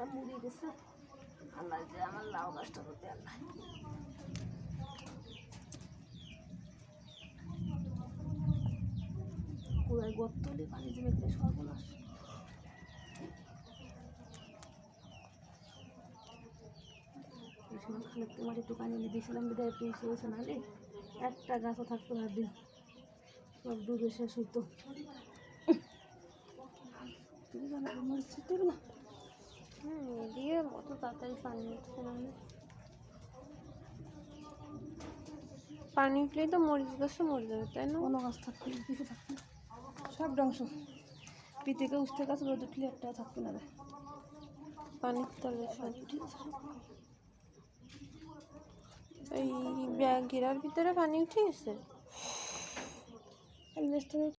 গাছটা মরে গেছে। আল্লাহ যে আমার লাউ গাছটা করতে আল্লাহ পুরাই গর্তলে পানি জমে গেলে সর্বনাশ। খালের তোমার একটু পানি এনে দিয়েছিলাম বিদায় একটু উঁচু হয়েছে, নাহলে একটা গাছও থাকতো না, দিন সব ডুবে শেষ হইতো। তুমি জানাবো মরিচ তুলবো দিয়ে অত তাড়াতাড়ি পানি উঠছে না, পানি উঠলেই তো মরিচ গাছও মরে যাবে, তাই না? কোনো গাছ থাকবে না, কিছু থাকবে না, সব ধ্বংস। পিতেকে উঠতে গাছ রোদ উঠলে একটা থাকবে না, পানির তলে সব উঠে গেছে। এই ঘেরার ভিতরে পানি উঠে গেছে।